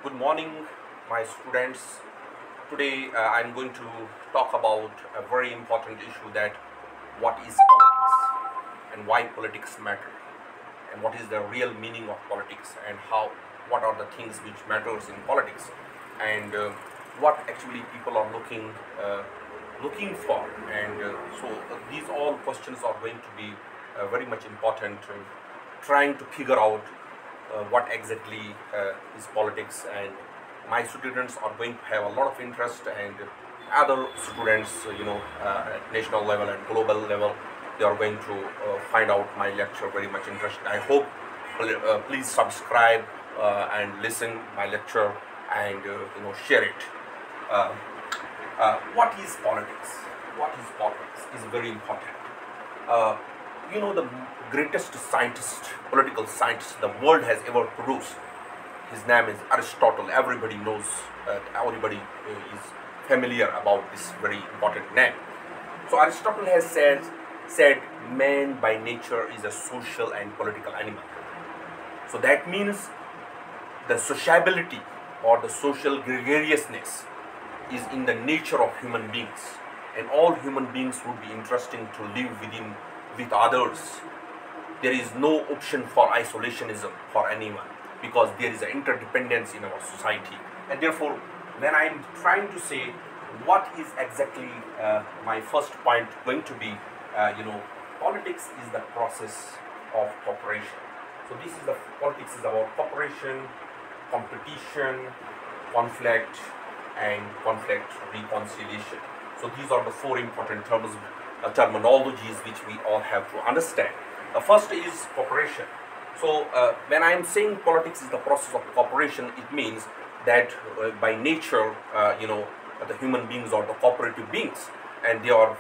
Good morning, my students. Today I'm going to talk about a very important issue, that what is politics and why politics matter, and what is the real meaning of politics, and what are the things which matters in politics, and what actually people are looking for. And these all questions are going to be very much important, trying to figure out what exactly is politics. And my students are going to have a lot of interest, and other students, at national level and global level, they are going to find out my lecture very much interesting. I hope please subscribe and listen my lecture, and share it. uh, what is politics? What is politics is very important. uh, the greatest scientist, political scientist the world has ever produced, his name is Aristotle. Everybody knows, everybody is familiar about this very important name. So Aristotle has said man by nature is a social and political animal. So that means the sociability or the social gregariousness is in the nature of human beings, and all human beings would be interesting to live with others. There is no option for isolationism for anyone, because there is an interdependence in our society. And therefore, when I am trying to say what is exactly my first point going to be, politics is the process of cooperation. So this is the politics is about cooperation, competition, conflict, and conflict reconciliation. So these are the four important terminologies which we all have to understand. The first is cooperation. So when I am saying politics is the process of cooperation, it means that by nature, the human beings are the cooperative beings, and they are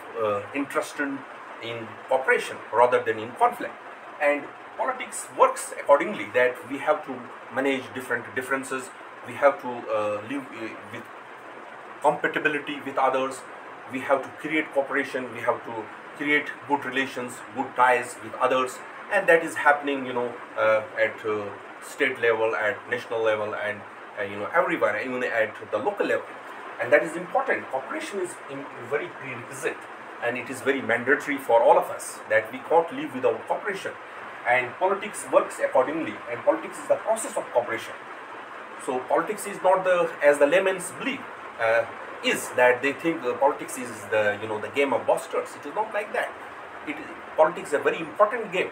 interested in cooperation rather than in conflict. And politics works accordingly, that we have to manage different differences. We have to live with compatibility with others. We have to create cooperation. We have to create good relations, good ties with others, and that is happening, at state level, at national level, and everywhere, even at the local level. And that is important. Cooperation is very prerequisite, and it is very mandatory for all of us, that we can't live without cooperation. And politics works accordingly, and politics is the process of cooperation. So politics is not as the layman's believe, is that they think politics is the game of bastards. It is not like that. Politics is a very important game,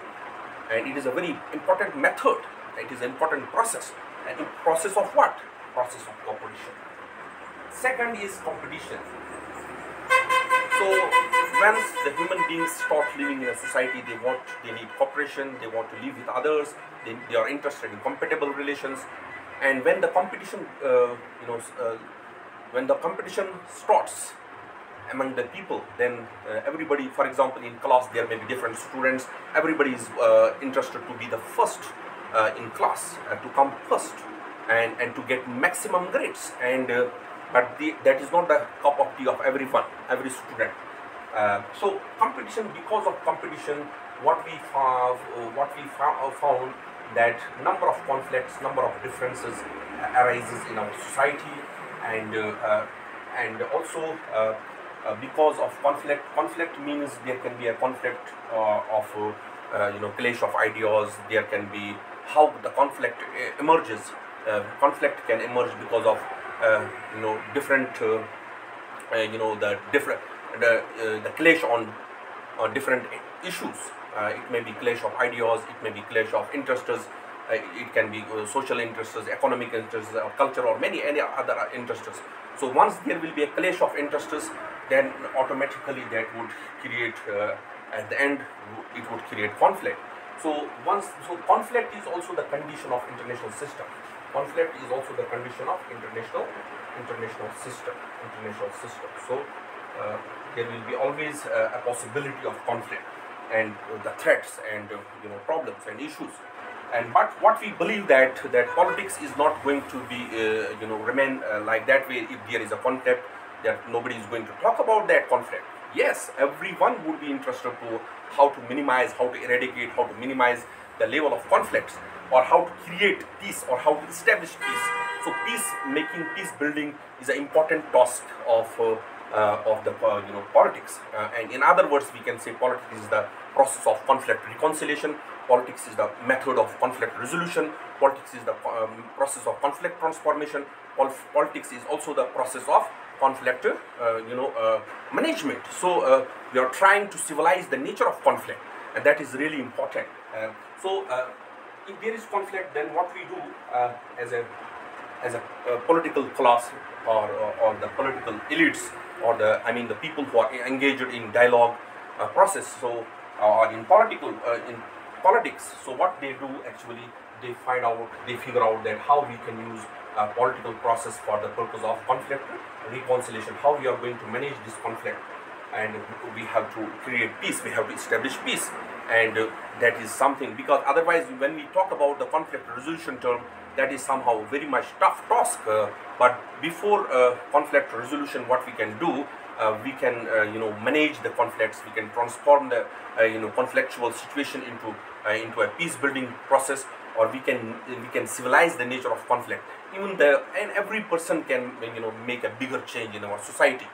and it is a very important method. It is an important process. And process of what? Process of cooperation. Second is competition. So once the human beings start living in a society, they need cooperation. They want to live with others. They are interested in compatible relations. And when the competition, when the competition starts among the people, then everybody, for example, in class there may be different students. Everybody is interested to be the first in class, to come first, and to get maximum grades. And that is not the cup of tea of everyone, every student. So competition, because of competition, what we found, that number of conflicts, number of differences arises in our society. And also because of conflict means there can be a conflict of clash of ideas. There can be how the conflict emerges. Conflict can emerge because of different the clash on different issues. It may be clash of ideas, it may be clash of interests, it can be social interests, economic interests, or culture, or any other interests. So once there will be a clash of interests, then automatically that would create, at the end, it would create conflict. So conflict is also the condition of international system. Conflict is also the condition of international system. So there will be always a possibility of conflict, and the threats, and problems and issues. And but what we believe, that politics is not going to be remain like that way. If there is a conflict, that nobody is going to talk about that conflict. Yes, everyone would be interested to how to minimize, how to eradicate, how to minimize the level of conflicts. or how to create peace or how to establish peace. So peace making, peace building is an important task of the politics. And in other words, we can say politics is the process of conflict reconciliation. Politics is the method of conflict resolution. Politics is the process of conflict transformation. Politics is also the process of conflict management. So we are trying to civilize the nature of conflict, and that is really important. If there is conflict, then what we do as a political class, or the political elites, or the people who are engaged in dialogue process, so or in politics, so what they do actually, they figure out that how we can use a political process for the purpose of conflict reconciliation, how we are going to manage this conflict, and we have to create peace, we have to establish peace. And that is something, because otherwise when we talk about the conflict resolution term, that is somehow very much tough task. But before conflict resolution, what we can do, we can manage the conflicts, we can transform the conflictual situation into a peace building process, or we can civilize the nature of conflict. And every person can make a bigger change in our society.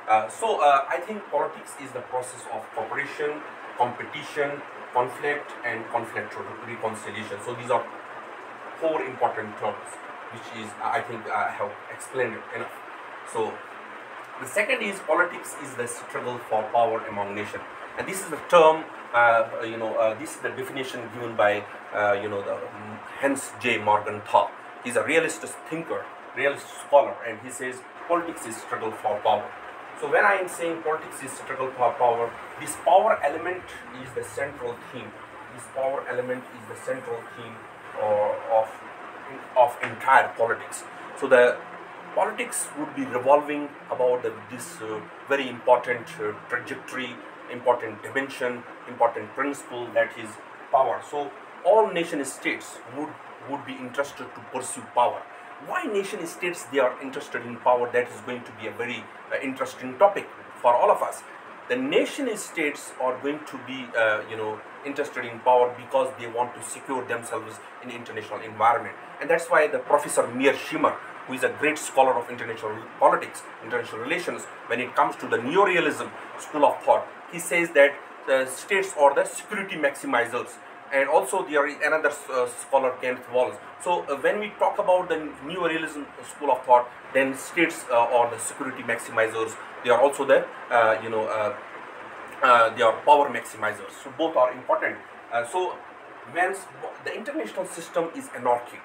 I think politics is the process of cooperation, competition, conflict, and conflict reconciliation. So these are four important terms, which is, I think I have explained it enough. So the second is, politics is the struggle for power among nations, and this is the term. This is the definition given by the Hans J. Morgenthau. He's a realist thinker, realist scholar, and he says politics is struggle for power. So when I am saying politics is struggle for power, this power element is the central theme. This power element is the central theme of entire politics. So the politics would be revolving about this very important trajectory, important dimension, important principle, that is power. So all nation states would be interested to pursue power. Why nation states they are interested in power? That is going to be a very interesting topic for all of us. The nation states are going to be interested in power because they want to secure themselves in international environment, and that's why the Professor Meir Schimmer, who is a great scholar of international politics, international relations, when it comes to the neorealism school of thought, he says that the states are the security maximizers. And also there is another scholar, Kenneth Wallace. So when we talk about the neorealism school of thought, then states are the security maximizers. They are also the they are power maximizers. So both are important. So when the international system is anarchic,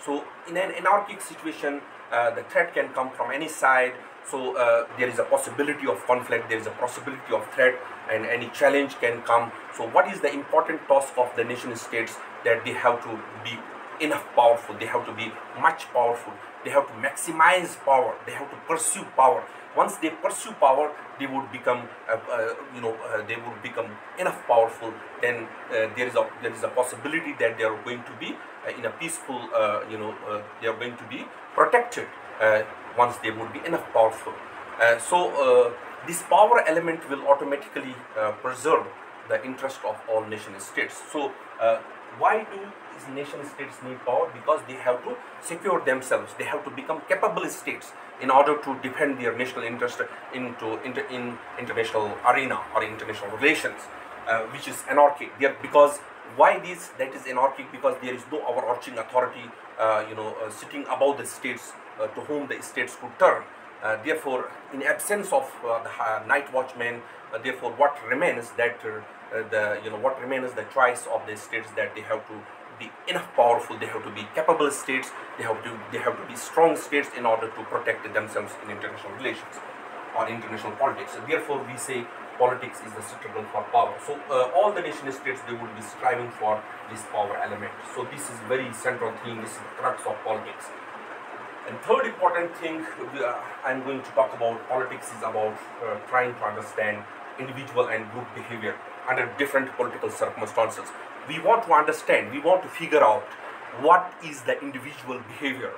so in an anarchic situation, the threat can come from any side. So there is a possibility of conflict, there is a possibility of threat, and any challenge can come. So what is the important task of the nation states? That they have to be enough powerful, they have to be much powerful, they have to maximize power, they have to pursue power. Once they pursue power, they would become enough powerful. Then there is a possibility that they are going to be in a peaceful they are going to be protected once they would be enough powerful. This power element will automatically preserve the interest of all nation states. So why do these nation states need power? Because they have to secure themselves, they have to become capable states in order to defend their national interest in international arena or international relations, which is anarchic. Because why that is anarchic? Because there is no overarching authority sitting above the states to whom the states could turn. Therefore, in absence of the night watchman, therefore what remains that what remains the choice of the states, that they have to be enough powerful, they have to be capable states, they have to be strong states in order to protect themselves in international relations or international politics. Therefore, we say politics is the struggle for power. So all the nation states, they would be striving for this power element. So this is very central theme. This is the crux of politics. And third important thing I'm going to talk about, politics is about trying to understand individual and group behavior under different political circumstances. We want to understand, we want to figure out what is the individual behavior,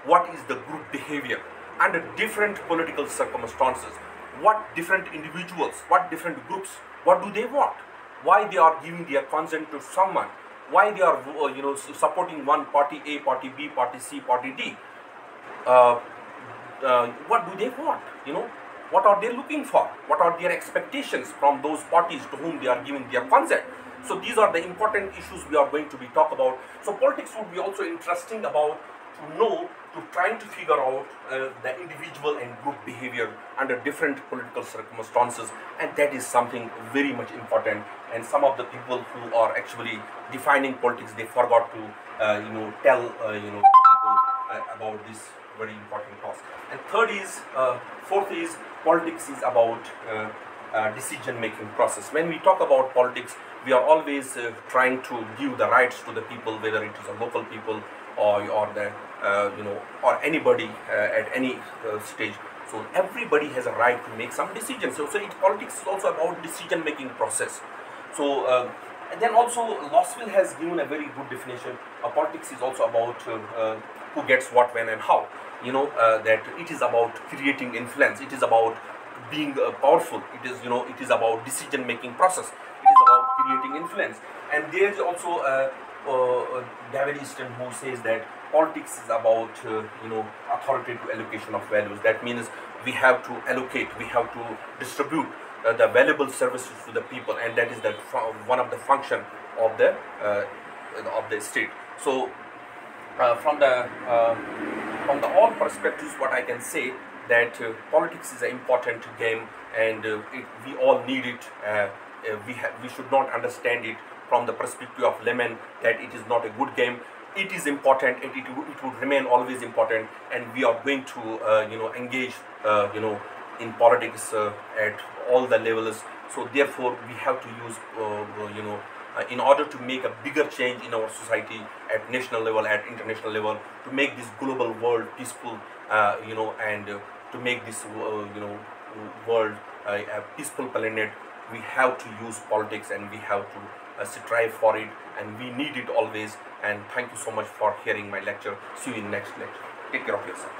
what is the group behavior under different political circumstances, what different individuals, what different groups, what do they want, why they are giving their consent to someone, why they are supporting one party A, party B, party C, party D. uh, what do they want? What are they looking for? What are their expectations from those parties to whom they are giving their consent? So these are the important issues we are going to be talk about. So politics would be also interesting about to know, to trying to figure out the individual and group behavior under different political circumstances, and that is something very much important. And some of the people who are actually defining politics, they forgot to tell people about this very important task. And fourth is, politics is about decision making process. When we talk about politics, we are always trying to give the rights to the people, whether it is a local people or the or anybody at any stage. So everybody has a right to make some decisions. So politics is also about decision making process. So and then also Loswell has given a very good definition. Politics is also about who gets what, when, and how. That it is about creating influence. It is about being powerful. It is about decision making process. It is about creating influence. And there is also David Easton who says that politics is about authoritative allocation of values. That means we have to allocate, we have to distribute the valuable services to the people, and that is one of the function of the state. So from the all perspectives, what I can say that politics is an important game, and we all need it. We should not understand it from the perspective of layman that it is not a good game. It is important, and it would remain always important, and we are going to engage in politics at all the levels. So therefore we have to use in order to make a bigger change in our society at national level, at international level, to make this global world peaceful, and to make this world a peaceful planet, we have to use politics, and we have to strive for it, and we need it always. And thank you so much for hearing my lecture. See you in next lecture. Take care of yourself.